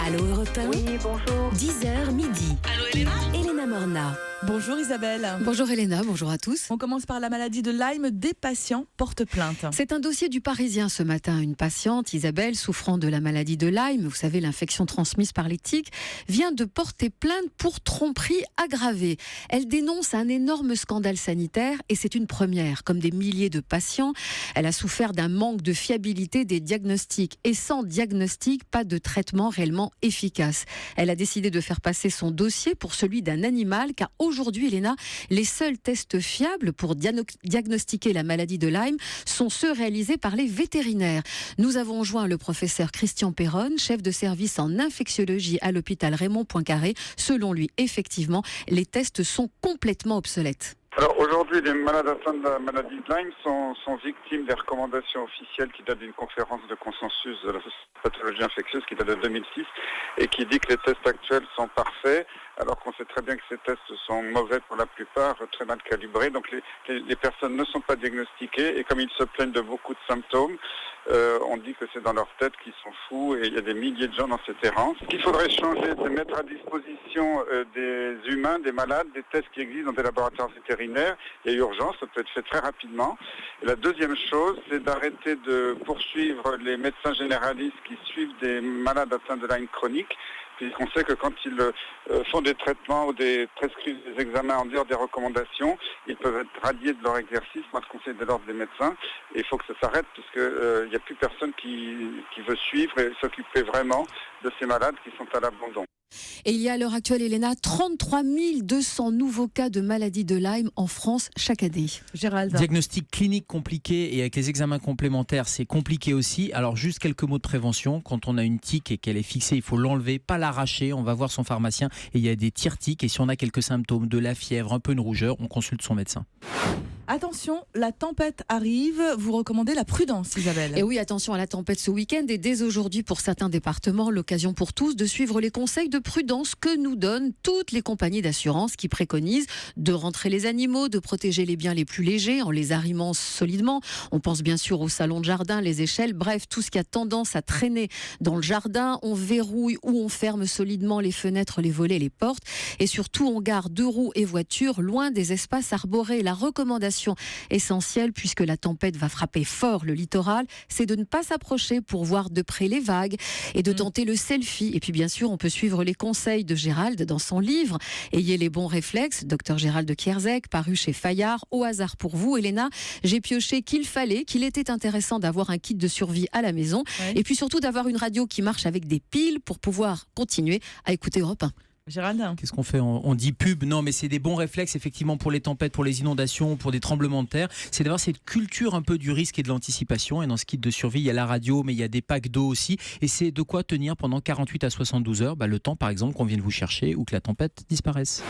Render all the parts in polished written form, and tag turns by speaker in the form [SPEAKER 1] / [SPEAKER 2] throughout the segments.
[SPEAKER 1] Allô Europe 1.
[SPEAKER 2] Oui, bonjour.
[SPEAKER 1] 10h midi.
[SPEAKER 3] Allô Elena.
[SPEAKER 1] Elena Morna.
[SPEAKER 3] Bonjour Isabelle.
[SPEAKER 4] Bonjour Elena, bonjour à tous.
[SPEAKER 3] On commence par la maladie de Lyme. Des patients portent plainte.
[SPEAKER 4] C'est un dossier du Parisien ce matin. Une patiente, Isabelle, souffrant de la maladie de Lyme, vous savez, l'infection transmise par les tiques, vient de porter plainte pour tromperie aggravée. Elle dénonce un énorme scandale sanitaire et c'est une première. Comme des milliers de patients, elle a souffert d'un manque de fiabilité des diagnostics. Et sans diagnostic, pas de traitement réellement efficace. Elle a décidé de faire passer son dossier pour celui d'un animal, car aujourd'hui, Elena, les seuls tests fiables pour diagnostiquer la maladie de Lyme sont ceux réalisés par les vétérinaires. Nous avons joint le professeur Christian Perronne, chef de service en infectiologie à l'hôpital Raymond Poincaré. Selon lui, effectivement, les tests sont complètement obsolètes.
[SPEAKER 5] Alors aujourd'hui, les malades atteints de la maladie de Lyme sont victimes des recommandations officielles qui datent d'une conférence de consensus de la pathologie infectieuse qui date de 2006 et qui dit que les tests actuels sont parfaits, alors qu'on sait très bien que ces tests sont mauvais pour la plupart, très mal calibrés. Donc les personnes ne sont pas diagnostiquées et comme ils se plaignent de beaucoup de symptômes, on dit que c'est dans leur tête qu'ils sont fous et il y a des milliers de gens dans cette errance. Ce qu'il faudrait changer, c'est mettre à disposition des humains, des malades, des tests qui existent dans des laboratoires vétérinaires. Il y a urgence, ça peut être fait très rapidement. Et la deuxième chose, c'est d'arrêter de poursuivre les médecins généralistes qui suivent des malades atteints de Lyme chronique, puisqu'on sait que quand ils font des traitements ou prescrivent des examens en dehors des recommandations, ils peuvent être radiés de leur exercice par le conseil de l'ordre des médecins. Et il faut que ça s'arrête, puisqu'il n'y a plus personne qui veut suivre et s'occuper vraiment de ces malades qui sont à l'abandon.
[SPEAKER 4] Et il y a à l'heure actuelle, Elena, 33 200 nouveaux cas de maladie de Lyme en France chaque année.
[SPEAKER 3] Gérald.
[SPEAKER 6] Diagnostic clinique compliqué et avec les examens complémentaires, c'est compliqué aussi. Alors juste quelques mots de prévention. Quand on a une tique et qu'elle est fixée, il faut l'enlever, pas l'arracher. On va voir son pharmacien et il y a des tire-tiques. Et si on a quelques symptômes, de la fièvre, un peu une rougeur, on consulte son médecin.
[SPEAKER 3] Attention, la tempête arrive. Vous recommandez la prudence, Isabelle.
[SPEAKER 4] Et oui, attention à la tempête ce week-end et dès aujourd'hui pour certains départements, l'occasion pour tous de suivre les conseils de prudence que nous donnent toutes les compagnies d'assurance qui préconisent de rentrer les animaux, de protéger les biens les plus légers en les arrimant solidement. On pense bien sûr au salon de jardin, les échelles, bref, tout ce qui a tendance à traîner dans le jardin. On verrouille ou on ferme solidement les fenêtres, les volets, les portes. Et surtout, on garde deux roues et voitures loin des espaces arborés. La recommandation essentielle, puisque la tempête va frapper fort le littoral, c'est de ne pas s'approcher pour voir de près les vagues et de tenter le selfie. Et puis bien sûr, on peut suivre les conseils de Gérald dans son livre « Ayez les bons réflexes », Dr Gérald de Kierzek, paru chez Fayard. Au hasard pour vous, Elena, j'ai pioché qu'il était intéressant d'avoir un kit de survie à la maison, et puis surtout d'avoir une radio qui marche avec des piles pour pouvoir continuer à écouter Europe 1.
[SPEAKER 3] Gérald.
[SPEAKER 6] Qu'est-ce qu'on fait ? On dit pub. Non, mais c'est des bons réflexes, effectivement, pour les tempêtes, pour les inondations, pour des tremblements de terre. C'est d'avoir cette culture un peu du risque et de l'anticipation. Et dans ce kit de survie, il y a la radio, mais il y a des packs d'eau aussi. Et c'est de quoi tenir pendant 48 à 72 heures. Le temps, par exemple, qu'on vienne vous chercher ou que la tempête disparaisse.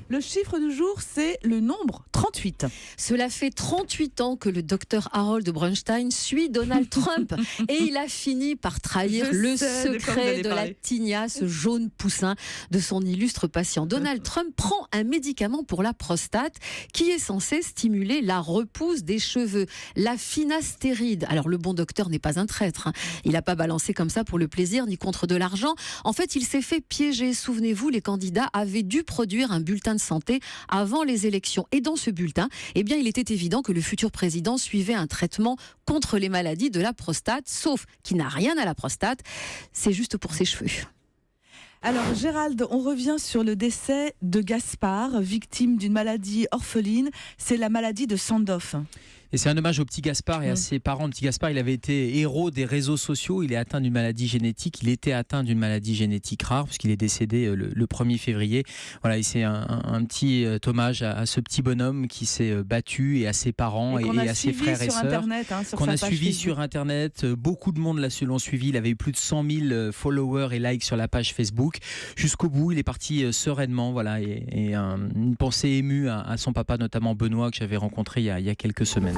[SPEAKER 3] Le chiffre du jour, c'est le nombre 38.
[SPEAKER 4] Cela fait 38 ans que le docteur Harold Brunstein suit Donald Trump et il a fini par trahir le secret de la tignasse jaune poussin de son illustre patient. Donald Trump prend un médicament pour la prostate qui est censé stimuler la repousse des cheveux, la finastéride. Alors le bon docteur n'est pas un traître, hein. Il n'a pas balancé comme ça pour le plaisir ni contre de l'argent. En fait, il s'est fait piéger. Souvenez-vous, les candidats avaient dû produire un bulletin de santé avant les élections. Et dans ce bulletin, il était évident que le futur président suivait un traitement contre les maladies de la prostate, sauf qu'il n'a rien à la prostate, c'est juste pour ses cheveux.
[SPEAKER 3] Alors Gérald, on revient sur le décès de Gaspard, victime d'une maladie orpheline, c'est la maladie de Sandoff.
[SPEAKER 6] Et c'est un hommage au petit Gaspard et à ses parents. Le petit Gaspard, il avait été héros des réseaux sociaux. Il est atteint d'une maladie génétique. Il était atteint d'une maladie génétique rare puisqu'il est décédé le 1er février. Voilà, et c'est un petit hommage à ce petit bonhomme qui s'est battu et à ses parents et à ses frères et sœurs. Qu'on a suivi sur Internet. Beaucoup de monde l'ont suivi. Il avait eu plus de 100 000 followers et likes sur la page Facebook. Jusqu'au bout, il est parti sereinement. Voilà, et une pensée émue à son papa, notamment Benoît, que j'avais rencontré il y a quelques semaines.